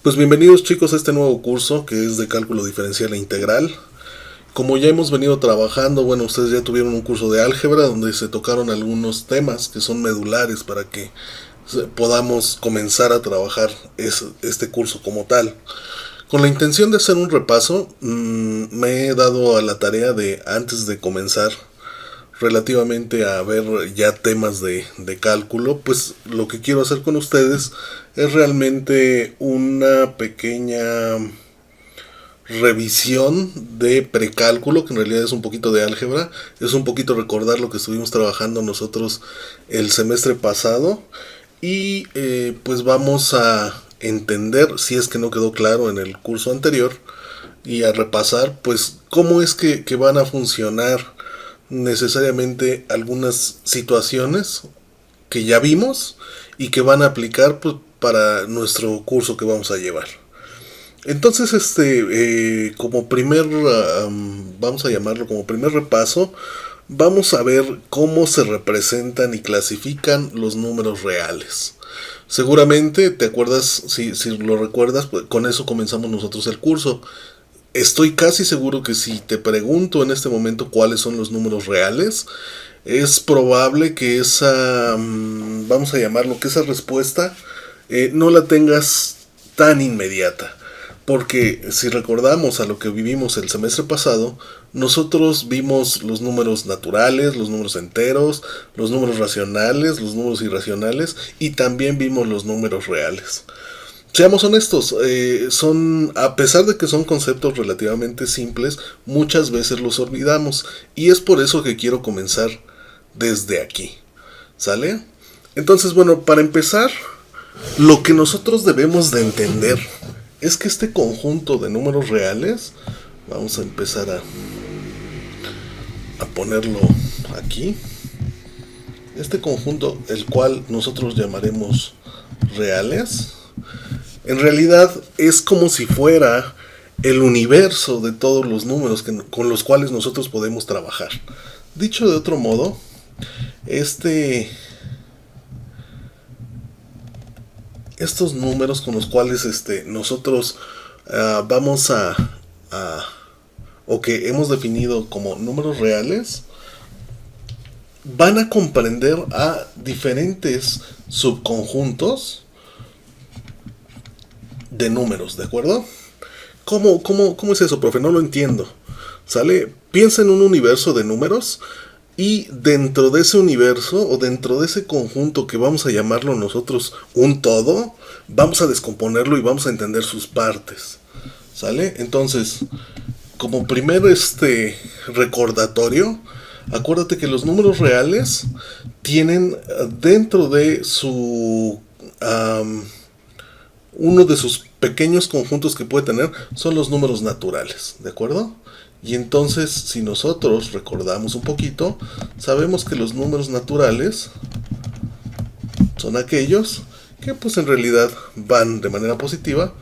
Pues bienvenidos chicos a este nuevo curso que es de cálculo diferencial e integral. Como ya hemos venido trabajando, bueno, ustedes ya tuvieron un curso de álgebra donde se tocaron algunos temas que son medulares para que podamos comenzar a trabajar este curso como tal. Con la intención de hacer un repaso, me he dado a la tarea de, antes de comenzar relativamente a ver ya temas de cálculo, pues lo que quiero hacer con ustedes es realmente una pequeña revisión de precálculo, que en realidad es un poquito de álgebra, es un poquito recordar lo que estuvimos trabajando nosotros el semestre pasado y pues vamos a entender, si es que no quedó claro en el curso anterior, y a repasar pues cómo es que van a funcionar necesariamente algunas situaciones que ya vimos y que van a aplicar pues, para nuestro curso que vamos a llevar. Entonces, como primer, vamos a llamarlo como primer repaso, vamos a ver cómo se representan y clasifican los números reales. Seguramente te acuerdas, si lo recuerdas, pues con eso comenzamos nosotros el curso. Estoy casi seguro que si te pregunto en este momento cuáles son los números reales, es probable que vamos a llamarlo, que esa respuesta no la tengas tan inmediata. Porque si recordamos a lo que vivimos el semestre pasado, nosotros vimos los números naturales, los números enteros, los números racionales, los números irracionales y también vimos los números reales. Seamos honestos, a pesar de que son conceptos relativamente simples, muchas veces los olvidamos y es por eso que quiero comenzar desde aquí. ¿Sale? Entonces, bueno, para empezar, lo que nosotros debemos de entender es que este conjunto de números reales, vamos a empezar a ponerlo aquí, este conjunto, el cual nosotros llamaremos reales, en realidad es como si fuera el universo de todos los números con los cuales nosotros podemos trabajar. Dicho de otro modo, estos números con los cuales nosotros vamos o que hemos definido como números reales, van a comprender a diferentes subconjuntos de números, ¿de acuerdo? ¿Cómo es eso, profe? No lo entiendo. ¿Sale? Piensa en un universo de números y dentro de ese universo o dentro de ese conjunto que vamos a llamarlo nosotros un todo, vamos a descomponerlo y vamos a entender sus partes. ¿Sale? Entonces, como primer recordatorio, acuérdate que los números reales tienen dentro de uno de sus pequeños conjuntos que puede tener son los números naturales, ¿de acuerdo? Y entonces, si nosotros recordamos un poquito, sabemos que los números naturales son aquellos que pues en realidad van de manera positiva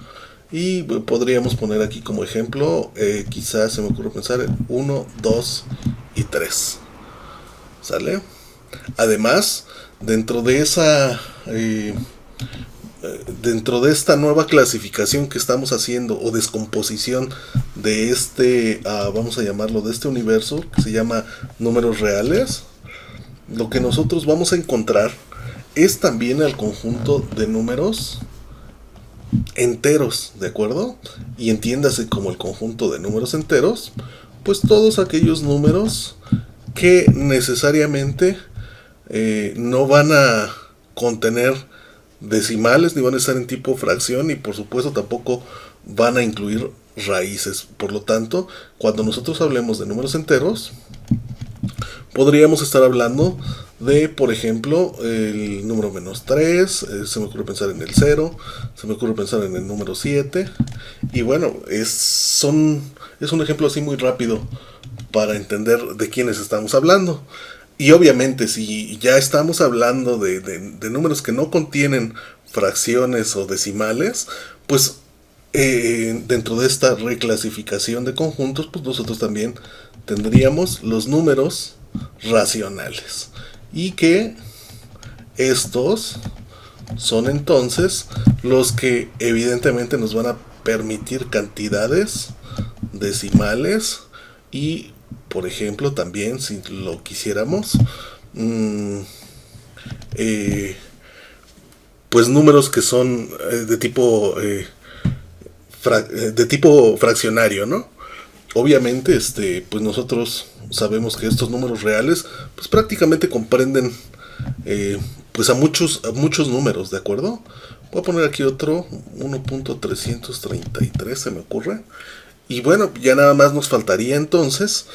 y podríamos poner aquí como ejemplo, quizás se me ocurre pensar en 1, 2 y 3. ¿Sale? Además, dentro de esta nueva clasificación que estamos haciendo o descomposición de vamos a llamarlo, de este universo que se llama números reales, lo que nosotros vamos a encontrar es también el conjunto de números enteros, ¿de acuerdo? Y entiéndase como el conjunto de números enteros, pues todos aquellos números que necesariamente no van a contener decimales ni van a estar en tipo fracción y por supuesto tampoco van a incluir raíces. Por lo tanto, cuando nosotros hablemos de números enteros, podríamos estar hablando de, por ejemplo, el número menos 3, se me ocurre pensar en el 0, se me ocurre pensar en el número 7, y bueno, es un ejemplo así muy rápido para entender de quiénes estamos hablando. Y obviamente si ya estamos hablando de números que no contienen fracciones o decimales, pues dentro de esta reclasificación de conjuntos, pues nosotros también tendríamos los números racionales. Y que estos son entonces los que evidentemente nos van a permitir cantidades decimales y, por ejemplo, también si lo quisiéramos, pues números que son de tipo fraccionario, ¿no? Obviamente, pues nosotros sabemos que estos números reales, pues prácticamente comprenden, pues a muchos números, ¿de acuerdo? Voy a poner aquí otro 1.333, se me ocurre. Y bueno, ya nada más nos faltaría entonces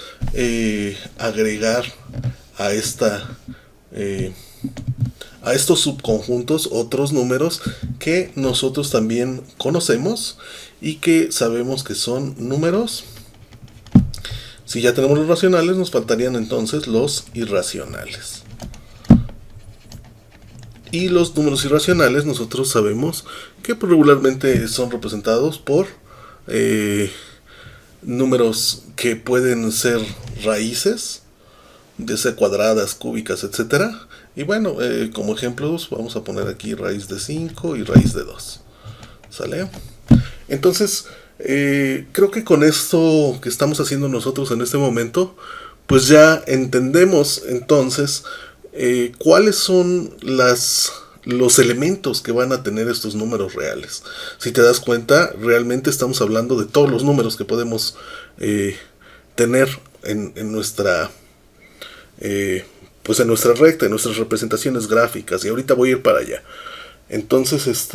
agregar a a estos subconjuntos otros números que nosotros también conocemos y que sabemos que son números. Si ya tenemos los racionales, nos faltarían entonces los irracionales. Y los números irracionales nosotros sabemos que regularmente son representados por números que pueden ser raíces, ya sea cuadradas, cúbicas, etcétera. Y bueno, como ejemplos vamos a poner aquí raíz de 5 y raíz de 2. ¿Sale? Entonces, creo que con esto que estamos haciendo nosotros en este momento, pues ya entendemos entonces cuáles son los elementos que van a tener estos números reales. Si te das cuenta, realmente estamos hablando de todos los números que podemos tener en nuestra pues en nuestra recta, en nuestras representaciones gráficas, y ahorita voy a ir para allá. Entonces,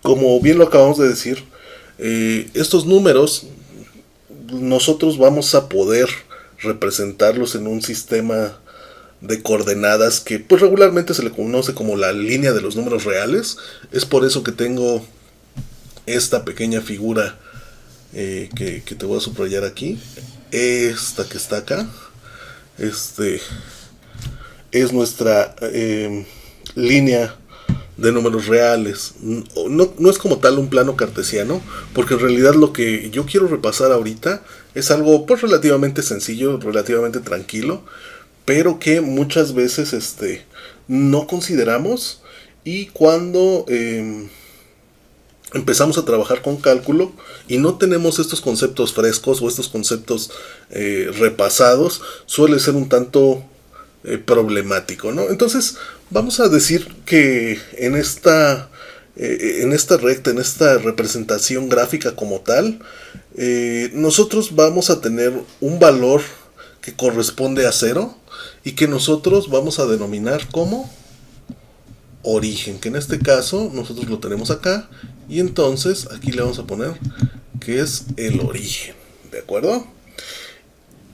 como bien lo acabamos de decir, estos números nosotros vamos a poder representarlos en un sistema de coordenadas que pues regularmente se le conoce como la línea de los números reales. Es por eso que tengo esta pequeña figura que te voy a subrayar aquí. Esta que está acá es nuestra línea de números reales. No es como tal un plano cartesiano, porque en realidad lo que yo quiero repasar ahorita es algo pues relativamente sencillo, relativamente tranquilo, pero que muchas veces no consideramos, y cuando empezamos a trabajar con cálculo y no tenemos estos conceptos frescos o estos conceptos repasados, suele ser un tanto problemático, ¿no? Entonces vamos a decir que en esta recta, en esta representación gráfica como tal, nosotros vamos a tener un valor que corresponde a 0 y que nosotros vamos a denominar como origen, que en este caso nosotros lo tenemos acá, y entonces aquí le vamos a poner que es el origen, ¿de acuerdo?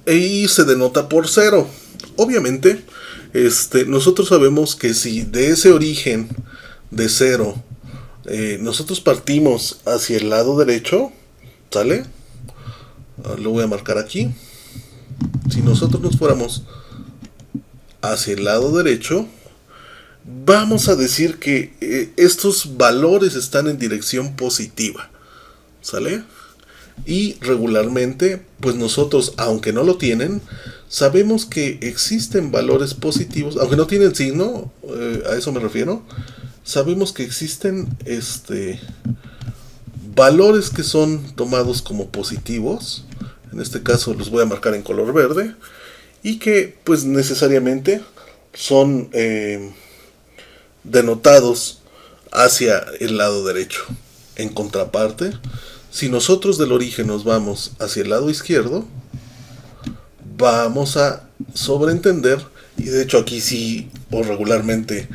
Y se denota por 0. Obviamente, nosotros sabemos que si de ese origen de 0 nosotros partimos hacia el lado derecho, ¿sale? Lo voy a marcar aquí. Si nosotros nos fuéramos hacia el lado derecho, vamos a decir que estos valores están en dirección positiva, ¿sale? Y regularmente, pues nosotros, aunque no lo tienen, sabemos que existen valores positivos, aunque no tienen signo, a eso me refiero. Sabemos que existen valores que son tomados como positivos. En este caso los voy a marcar en color verde, y que pues necesariamente son denotados hacia el lado derecho. En contraparte, si nosotros del origen nos vamos hacia el lado izquierdo, vamos a sobreentender, y de hecho aquí sí o regularmente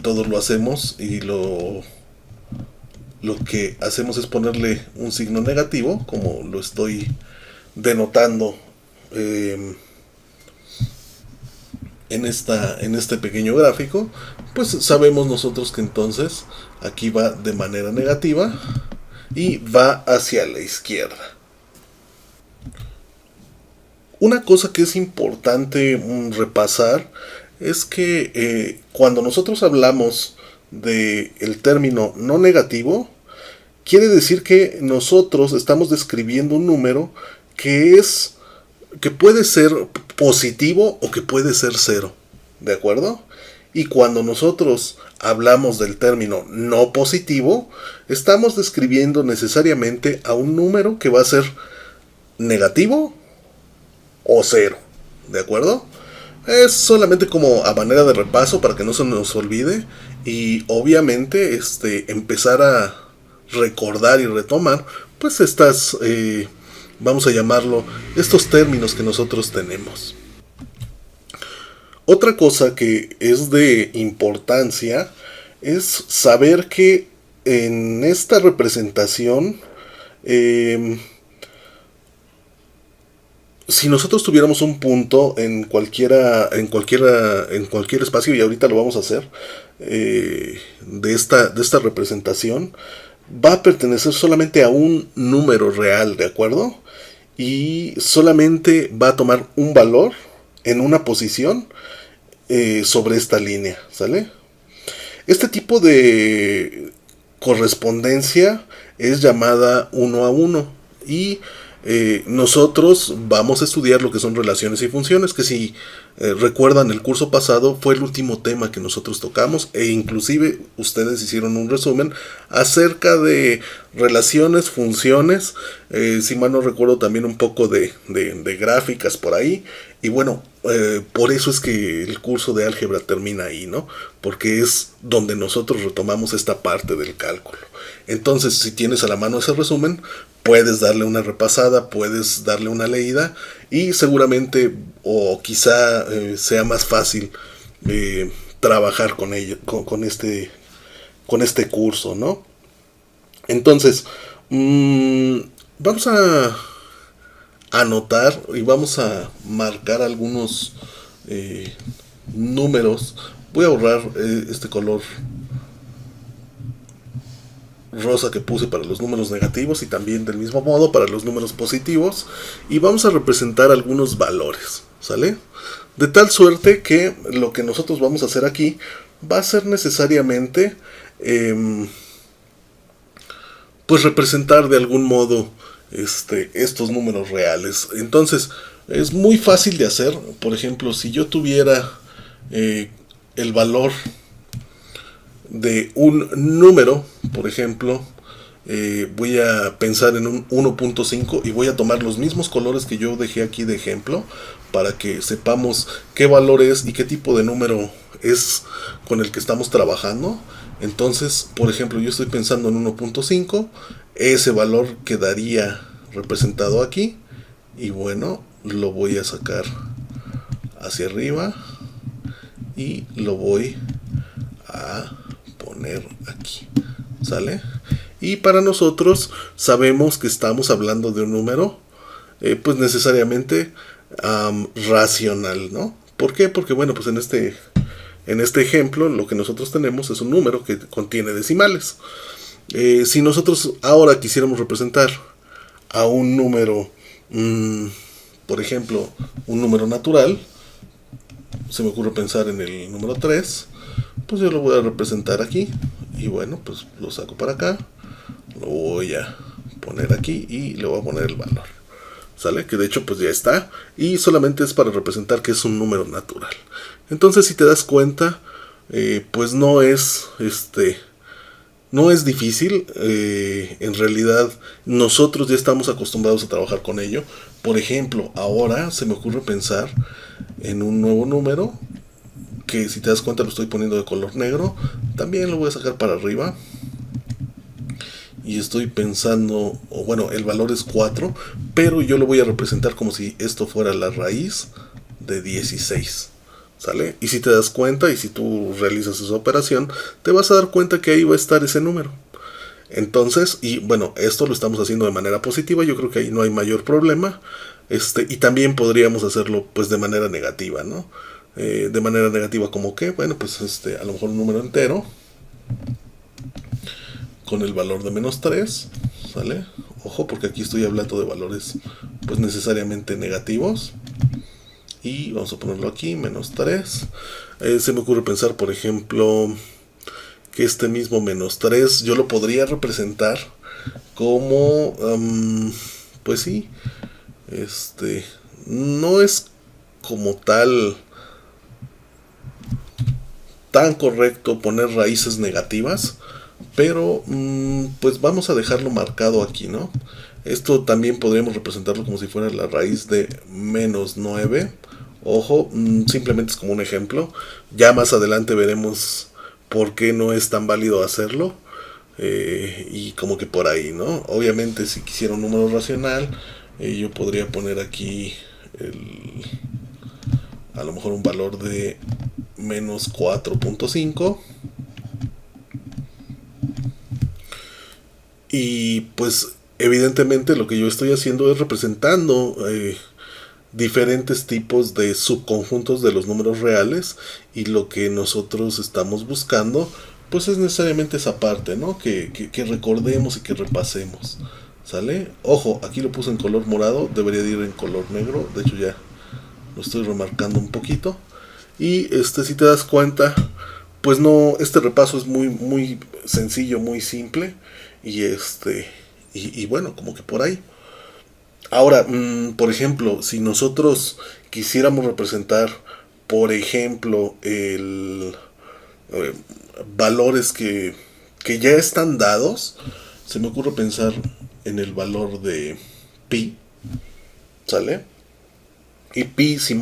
todos lo hacemos, y lo que hacemos es ponerle un signo negativo, como lo estoy denotando en este pequeño gráfico. Pues sabemos nosotros que entonces aquí va de manera negativa y va hacia la izquierda. Una cosa que es importante repasar es que cuando nosotros hablamos del término no negativo, quiere decir que nosotros estamos describiendo un número que puede ser positivo o que puede ser 0, ¿de acuerdo? Y cuando nosotros hablamos del término no positivo, estamos describiendo necesariamente a un número que va a ser negativo o cero. ¿De acuerdo? Es solamente como a manera de repaso para que no se nos olvide. Y obviamente empezar a recordar y retomar pues estas, vamos a llamarlo, estos términos que nosotros tenemos. Otra cosa que es de importancia es saber que en esta representación, si nosotros tuviéramos un punto en cualquier espacio, y ahorita lo vamos a hacer, de esta representación, va a pertenecer solamente a un número real, ¿de acuerdo? Y solamente va a tomar un valor en una posición sobre esta línea, ¿sale? Este tipo de correspondencia es llamada 1 a 1 y nosotros vamos a estudiar lo que son relaciones y funciones, que si recuerdan el curso pasado fue el último tema que nosotros tocamos e inclusive ustedes hicieron un resumen acerca de relaciones, funciones, si mal no recuerdo también un poco de gráficas por ahí. Y bueno, por eso es que el curso de álgebra termina ahí, ¿no? Porque es donde nosotros retomamos esta parte del cálculo. Entonces, si tienes a la mano ese resumen, puedes darle una repasada, puedes darle una leída y seguramente o quizá sea más fácil trabajar con ello, con este curso, ¿no? Entonces, vamos a anotar y vamos a marcar algunos números. Voy a borrar este color rosa que puse para los números negativos y también del mismo modo para los números positivos, y vamos a representar algunos valores, ¿sale? De tal suerte que lo que nosotros vamos a hacer aquí va a ser necesariamente pues representar de algún modo estos números reales. Entonces es muy fácil de hacer. Por ejemplo, si yo tuviera el valor de un número, por ejemplo, voy a pensar en un 1.5 y voy a tomar los mismos colores que yo dejé aquí de ejemplo para que sepamos qué valor es y qué tipo de número es con el que estamos trabajando. Entonces, por ejemplo, yo estoy pensando en 1.5, ese valor quedaría representado aquí y bueno, lo voy a sacar hacia arriba y lo voy a poner aquí, ¿sale? Y para ejemplos sabemos que estamos hablando de un número pues necesariamente racional, ¿no? ¿Por qué? Porque bueno, pues en este ejemplo lo que nosotros tenemos es un número que contiene decimales. Si nosotros ahora quisiéramos representar a un número, por ejemplo, un número natural, se me ocurre pensar en el número 3, pues yo lo voy a representar aquí y bueno, pues lo saco para acá, lo voy a poner aquí y le voy a poner el valor, ¿sale? Que de hecho pues ya está y solamente es para representar que es un número natural. Entonces, si te das cuenta, pues no es difícil. En realidad nosotros ya estamos acostumbrados a trabajar con ello. Por ejemplo, ahora se me ocurre pensar en un nuevo número que, si te das cuenta, lo estoy poniendo de color negro. También lo voy a sacar para arriba y estoy pensando, o bueno, el valor es 4, pero yo lo voy a representar como si esto fuera la raíz de 16, ¿sale? Y si te das cuenta y si tú realizas esa operación, te vas a dar cuenta que ahí va a estar ese número. Entonces, y bueno, esto lo estamos haciendo de manera positiva, yo creo que ahí no hay mayor problema. Y también podríamos hacerlo pues de manera negativa, ¿no? De manera negativa como que, bueno, pues a lo mejor un número entero con el valor de menos 3, ¿sale? Ojo, porque aquí estoy hablando de valores pues necesariamente negativos. Y vamos a ponerlo aquí, menos 3. Se me ocurre pensar, por ejemplo, que este mismo menos 3 yo lo podría representar como, pues sí, no es como tal tan correcto poner raíces negativas, pero pues vamos a dejarlo marcado aquí, ¿no? Esto también podríamos representarlo como si fuera la raíz de menos 9. Ojo, simplemente es como un ejemplo. Ya más adelante veremos por qué no es tan válido hacerlo. Y como que por ahí, ¿no? Obviamente si quisiera un número racional, yo podría poner aquí a lo mejor un valor de menos 4.5. Y pues evidentemente lo que yo estoy haciendo es representando diferentes tipos de subconjuntos de los números reales, y lo que nosotros estamos buscando pues es necesariamente esa parte, ¿no? Que recordemos y que repasemos, ¿sale? Ojo, aquí lo puse en color morado, debería de ir en color negro, de hecho ya lo estoy remarcando un poquito. Y si te das cuenta, pues no, este repaso es muy sencillo, muy simple, y y bueno, como que por ahí. Ahora, por ejemplo, si nosotros quisiéramos representar, por ejemplo, valores que ya están dados, se me ocurre pensar en el valor de pi, ¿sale? Y pi, si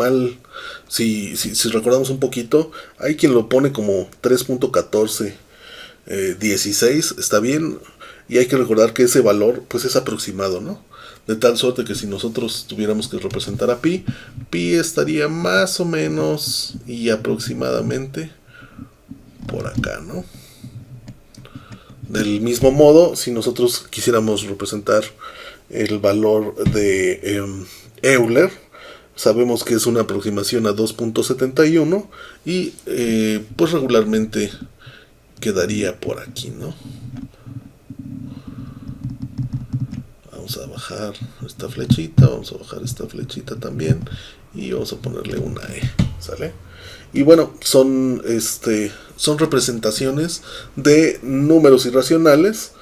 recordamos un poquito, hay quien lo pone como 3.1416, está bien, y hay que recordar que ese valor pues es aproximado, ¿no? De tal suerte que si nosotros tuviéramos que representar a pi, pi estaría más o menos y aproximadamente por acá, ¿no? Del mismo modo, si nosotros quisiéramos representar el valor de Euler, sabemos que es una aproximación a 2.71, y pues regularmente quedaría por aquí, ¿no? Vamos a bajar esta flechita, vamos a bajar esta flechita también, y vamos a ponerle una E, ¿sale? Y bueno, son representaciones de números irracionales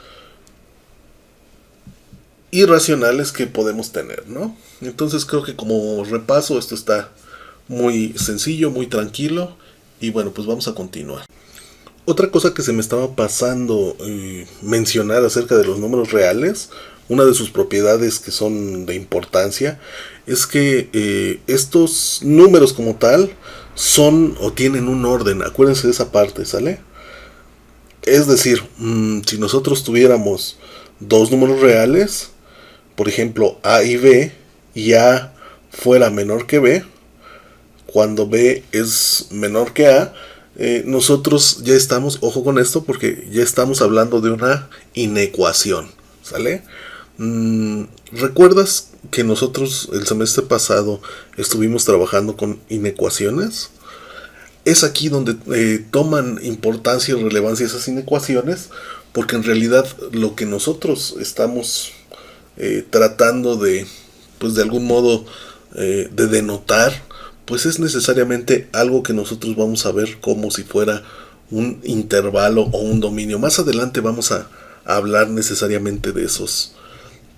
que podemos tener, ¿no? Entonces creo que como repaso esto está muy sencillo, muy tranquilo, y bueno, pues vamos a continuar. Otra cosa que se me estaba pasando mencionar acerca de los números reales, una de sus propiedades que son de importancia, es que estos números como tal son o tienen un orden. Acuérdense de esa parte, ¿sale? Es decir, si nosotros tuviéramos dos números reales, por ejemplo A y B, y A fuera menor que B, cuando B es menor que A, nosotros ya estamos, ojo con esto, porque ya estamos hablando de una inecuación, ¿sale? ¿Recuerdas que nosotros el semestre pasado estuvimos trabajando con inecuaciones? Es aquí donde toman importancia y relevancia esas inecuaciones, porque en realidad lo que nosotros estamos tratando de, pues de algún modo, de denotar, pues es necesariamente algo que nosotros vamos a ver como si fuera un intervalo o un dominio. Más adelante vamos a hablar necesariamente de esos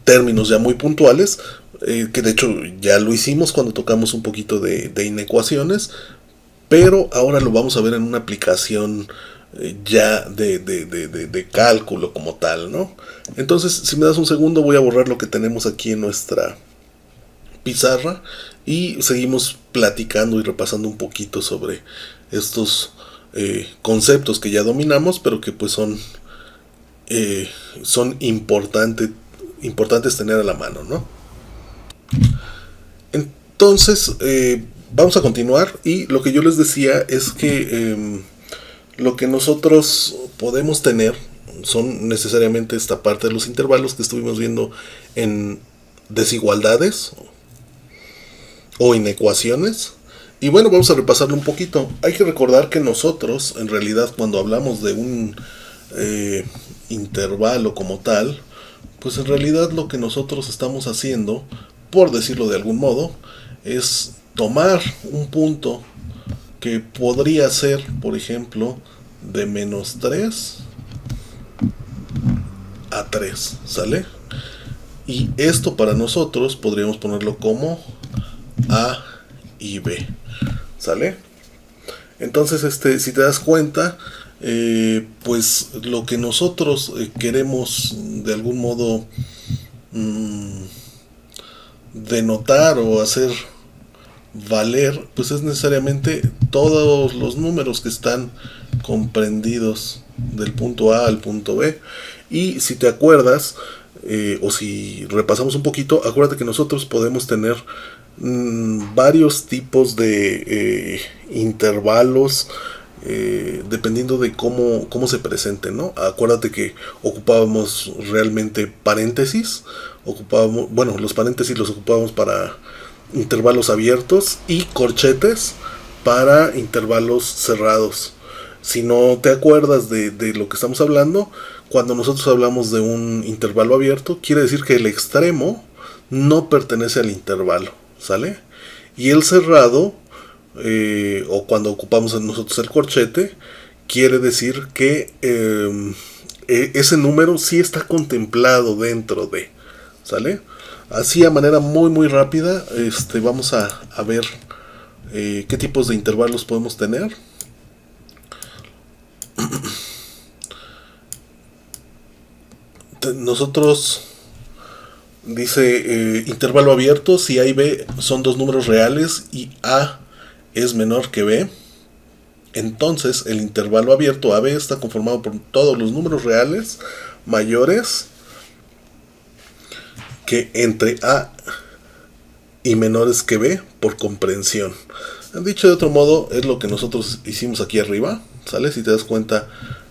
términos ya muy puntuales, que de hecho ya lo hicimos cuando tocamos un poquito de inecuaciones, pero ahora lo vamos a ver en una aplicación ya de cálculo como tal, ¿no? Entonces, si me das un segundo, voy a borrar lo que tenemos aquí en nuestra pizarra y seguimos platicando y repasando un poquito sobre estos conceptos que ya dominamos, pero que pues son importantes tener a la mano, ¿no? Entonces, vamos a continuar, y lo que yo les decía es que lo que nosotros podemos tener son necesariamente esta parte de los intervalos que estuvimos viendo en desigualdades o inecuaciones. Y bueno, vamos a repasarlo un poquito. Hay que recordar que nosotros, en realidad, cuando hablamos de un intervalo como tal, pues en realidad lo que nosotros estamos haciendo, por decirlo de algún modo, es tomar un punto que podría ser, por ejemplo, de menos 3 a 3, ¿sale? Y esto para nosotros podríamos ponerlo como A y B, ¿sale? Entonces, si te das cuenta, pues lo que nosotros queremos de algún modo mm, denotar o hacer valer, pues es necesariamente todos los números que están comprendidos del punto A al punto B. Y si te acuerdas, o si repasamos un poquito, acuérdate que nosotros podemos tener varios tipos de intervalos, dependiendo de cómo se presenten, ¿no? Acuérdate que ocupábamos realmente paréntesis, bueno, los paréntesis los ocupábamos para intervalos abiertos y corchetes para intervalos cerrados. Si no te acuerdas de lo que estamos hablando, cuando nosotros hablamos de un intervalo abierto, quiere decir que el extremo no pertenece al intervalo, ¿sale? Y el cerrado, o cuando ocupamos nosotros el corchete, quiere decir que ese número sí está contemplado dentro de, ¿sale? Así a manera muy rápida, vamos a ver qué tipos de intervalos podemos tener. Nosotros dice intervalo abierto si A y B son dos números reales y A es menor que B. Entonces el intervalo abierto AB está conformado por todos los números reales mayores que entre A y menores que B por comprensión. Dicho de otro modo, es lo que nosotros hicimos aquí arriba, ¿sale? Si te das cuenta,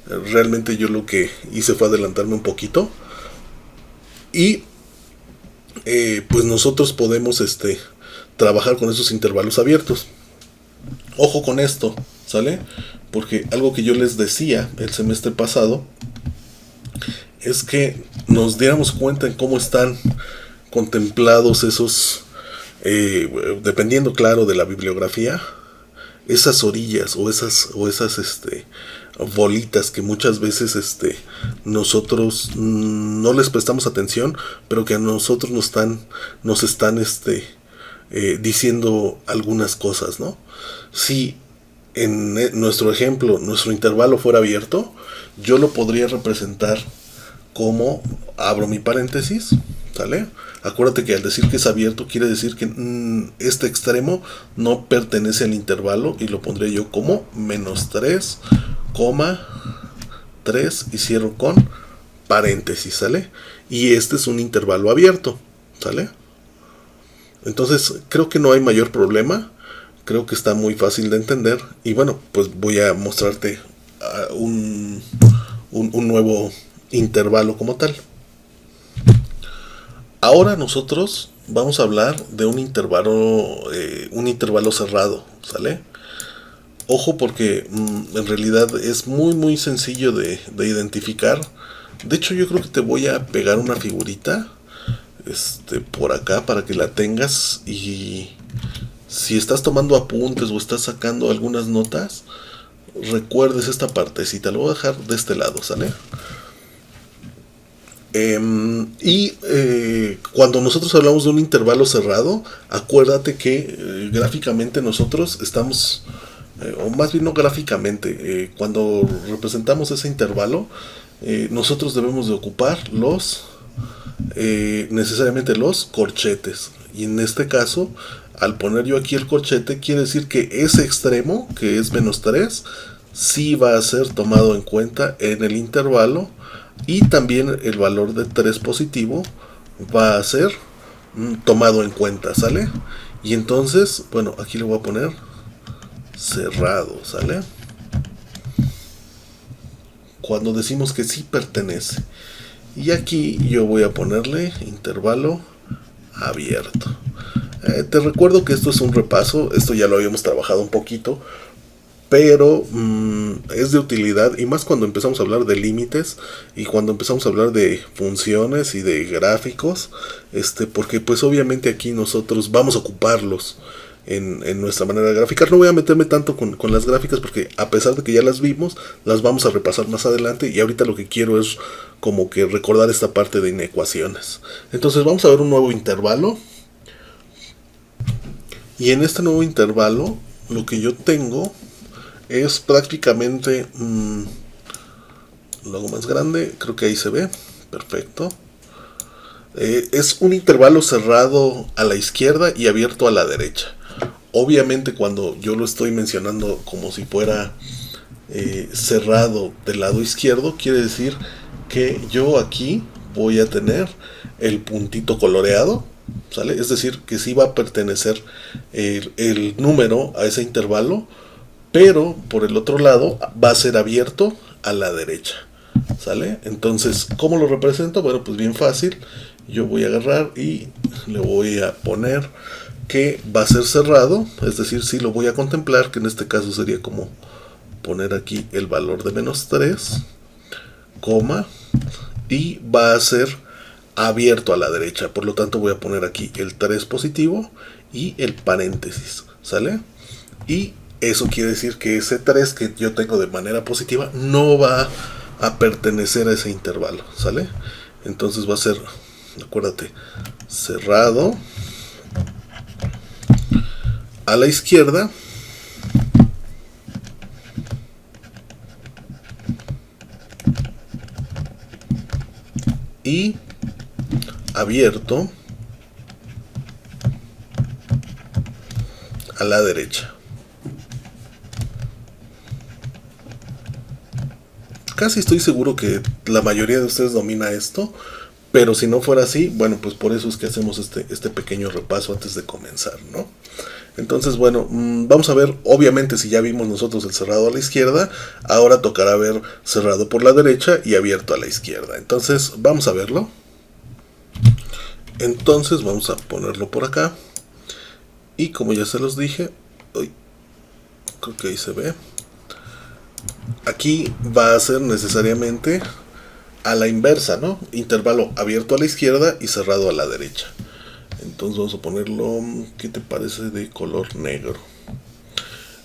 realmente yo lo que hice fue adelantarme un poquito. Y pues nosotros podemos trabajar con esos intervalos abiertos. Ojo con esto, ¿sale? Porque algo que yo les decía el semestre pasado es que nos diéramos cuenta en cómo están contemplados esos, dependiendo claro de la bibliografía, esas orillas o esas bolitas que muchas veces nosotros no les prestamos atención, pero que a nosotros nos están diciendo algunas cosas, ¿no? Si en nuestro ejemplo nuestro intervalo fuera abierto, yo lo podría representar como, abro mi paréntesis, ¿sale? Acuérdate que al decir que es abierto quiere decir que este extremo no pertenece al intervalo, y lo pondré yo como menos 3, 3 y cierro con paréntesis, ¿sale? Y este es un intervalo abierto, ¿sale? Entonces creo que no hay mayor problema, creo que está muy fácil de entender, y bueno, pues voy a mostrarte un nuevo intervalo como tal. Ahora nosotros vamos a hablar de un intervalo cerrado, ¿sale? Ojo porque en realidad es muy sencillo de identificar. De hecho yo creo que te voy a pegar una figurita por acá para que la tengas, y si estás tomando apuntes o estás sacando algunas notas, recuerdes esta partecita. Lo voy a dejar de este lado, ¿sale? Cuando nosotros hablamos de un intervalo cerrado, acuérdate que gráficamente nosotros estamos, o más bien no gráficamente, cuando representamos ese intervalo, nosotros debemos de ocupar necesariamente los corchetes. Y en este caso, al poner yo aquí el corchete, quiere decir que ese extremo, que es menos 3, sí va a ser tomado en cuenta en el intervalo, y también el valor de 3 positivo va a ser tomado en cuenta, ¿sale? Y entonces, bueno, aquí le voy a poner cerrado, ¿sale? Cuando decimos que sí pertenece. Y aquí yo voy a ponerle intervalo abierto. Te recuerdo que esto es un repaso, esto ya lo habíamos trabajado un poquito, pero es de utilidad, y más cuando empezamos a hablar de límites y cuando empezamos a hablar de funciones y de gráficos, porque pues obviamente aquí nosotros vamos a ocuparlos en nuestra manera de graficar. No voy a meterme tanto con las gráficas porque a pesar de que ya las vimos, las vamos a repasar más adelante, y ahorita lo que quiero es como que recordar esta parte de inecuaciones. Entonces vamos a ver un nuevo intervalo, y en este nuevo intervalo lo que yo tengo Es prácticamente, lo hago más grande, creo que ahí se ve, perfecto. Es un intervalo cerrado a la izquierda y abierto a la derecha. Obviamente cuando yo lo estoy mencionando como si fuera cerrado del lado izquierdo, quiere decir que yo aquí voy a tener el puntito coloreado, ¿sale? Es decir, que sí va a pertenecer el número a ese intervalo, pero por el otro lado va a ser abierto a la derecha, ¿sale? Entonces, ¿cómo lo represento? Bueno, pues bien fácil. Yo voy a agarrar y le voy a poner que va a ser cerrado, es decir, sí lo voy a contemplar, que en este caso sería como poner aquí el valor de -3, coma, y va a ser abierto a la derecha. Por lo tanto voy a poner aquí el 3 positivo y el paréntesis, ¿sale? Y eso quiere decir que ese 3 que yo tengo de manera positiva no va a pertenecer a ese intervalo, ¿sale? Entonces va a ser, acuérdate, cerrado a la izquierda y abierto a la derecha. Casi estoy seguro que la mayoría de ustedes domina esto, pero si no fuera así, bueno, pues por eso es que hacemos este pequeño repaso antes de comenzar, ¿no? Entonces, bueno, vamos a ver, obviamente si ya vimos nosotros el cerrado a la izquierda, ahora tocará ver cerrado por la derecha y abierto a la izquierda. Entonces, vamos a verlo. Entonces, vamos a ponerlo por acá. Y como ya se los dije, creo que ahí se ve. Aquí va a ser necesariamente a la inversa, ¿no? Intervalo abierto a la izquierda y cerrado a la derecha. Entonces vamos a ponerlo, ¿qué te parece? De color negro.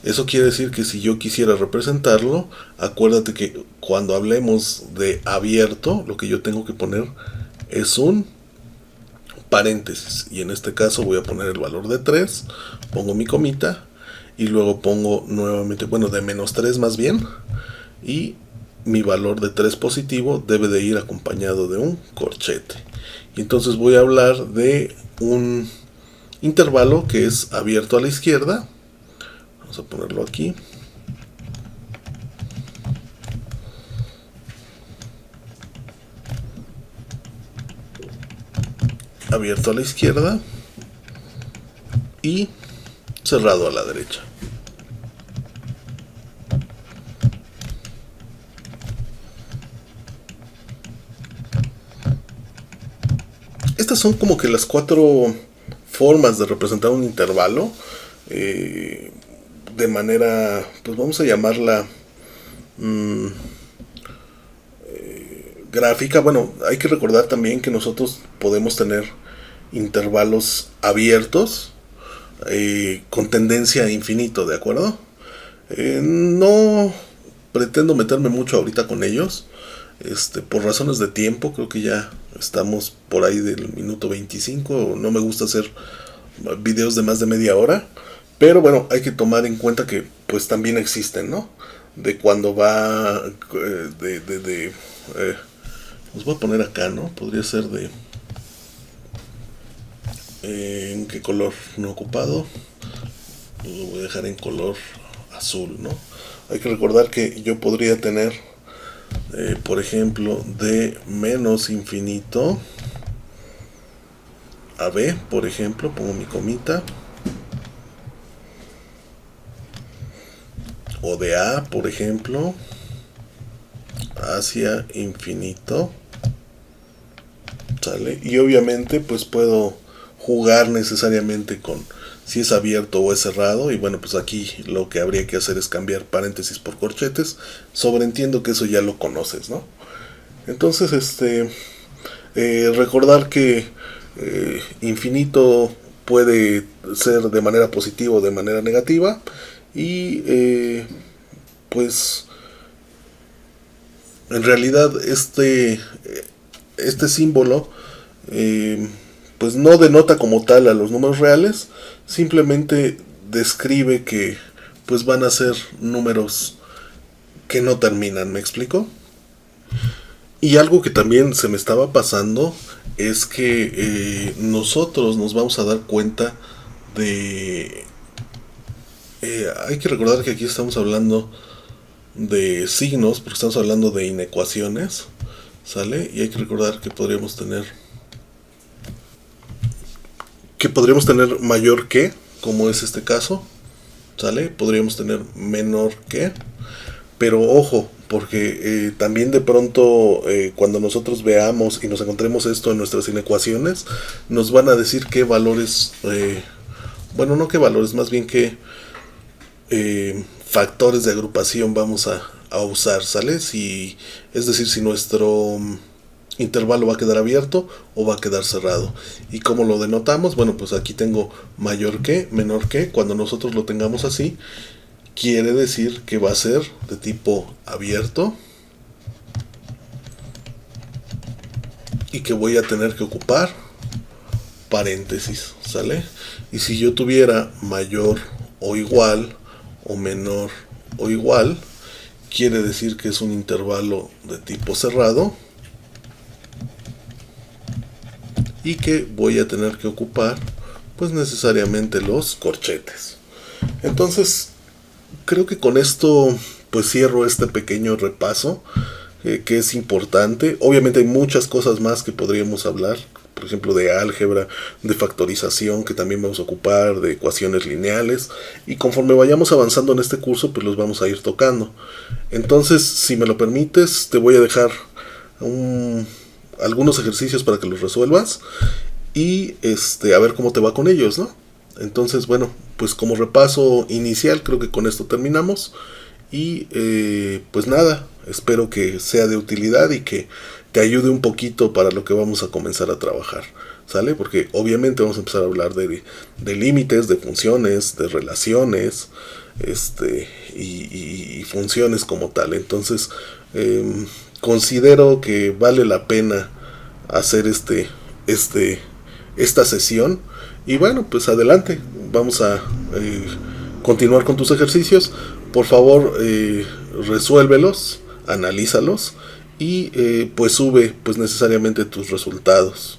Eso quiere decir que si yo quisiera representarlo, acuérdate que cuando hablemos de abierto, lo que yo tengo que poner es un paréntesis. Y en este caso voy a poner el valor de 3, pongo mi comita y luego pongo nuevamente, bueno, de -3 más bien, y mi valor de 3 positivo debe de ir acompañado de un corchete. Y entonces voy a hablar de un intervalo que es abierto a la izquierda. Vamos a ponerlo aquí. Abierto a la izquierda y cerrado a la derecha. Estas son como que las 4 formas de representar un intervalo de manera, pues vamos a llamarla gráfica. Bueno, hay que recordar también que nosotros podemos tener intervalos abiertos con tendencia a infinito, ¿de acuerdo? No pretendo meterme mucho ahorita con ellos. Por razones de tiempo, creo que ya estamos por ahí del minuto 25. No me gusta hacer videos de más de media hora, pero bueno, hay que tomar en cuenta que pues también existen, ¿no? De cuando va los voy a poner acá, ¿no? Podría ser de ¿en qué color? No ocupado. Lo voy a dejar en color azul, ¿no? Hay que recordar que yo podría tener por ejemplo, de menos infinito a b, por ejemplo, pongo mi comita, o de a, por ejemplo, hacia infinito, ¿sale? Y obviamente pues puedo jugar necesariamente con si es abierto o es cerrado, y bueno, pues aquí lo que habría que hacer es cambiar paréntesis por corchetes. Sobreentiendo que eso ya lo conoces, ¿no? Entonces, recordar que infinito puede ser de manera positiva o de manera negativa, y pues en realidad este símbolo pues no denota como tal a los números reales, simplemente describe que pues van a ser números que no terminan, ¿me explico? Y algo que también se me estaba pasando es que nosotros nos vamos a dar cuenta de... hay que recordar que aquí estamos hablando de signos, porque estamos hablando de inecuaciones, ¿sale? Y hay que recordar que podríamos tener mayor que, como es este caso, ¿sale? Podríamos tener menor que, pero ojo, porque también de pronto cuando nosotros veamos y nos encontremos esto en nuestras inecuaciones, nos van a decir qué valores, bueno, no qué valores, más bien qué factores de agrupación vamos a usar, ¿sale? Si, es decir, si nuestro intervalo va a quedar abierto o va a quedar cerrado. ¿Y cómo lo denotamos? Bueno, pues aquí tengo mayor que, menor que. Cuando nosotros lo tengamos así, quiere decir que va a ser de tipo abierto y que voy a tener que ocupar paréntesis, ¿sale? Y si yo tuviera mayor o igual o menor o igual, quiere decir que es un intervalo de tipo cerrado y que voy a tener que ocupar pues necesariamente los corchetes. Entonces creo que con esto pues cierro este pequeño repaso que es importante. Obviamente hay muchas cosas más que podríamos hablar, por ejemplo de álgebra, de factorización que también vamos a ocupar, de ecuaciones lineales, y conforme vayamos avanzando en este curso pues los vamos a ir tocando. Entonces, si me lo permites, te voy a dejar algunos ejercicios para que los resuelvas y a ver cómo te va con ellos, ¿no? Entonces, bueno, pues como repaso inicial creo que con esto terminamos y pues nada, espero que sea de utilidad y que te ayude un poquito para lo que vamos a comenzar a trabajar, ¿sale? Porque obviamente vamos a empezar a hablar de límites, de funciones, de relaciones, y funciones como tal. Entonces, considero que vale la pena hacer esta sesión. Y bueno, pues adelante, vamos a continuar con tus ejercicios. Por favor, resuélvelos, analízalos y pues sube pues necesariamente tus resultados.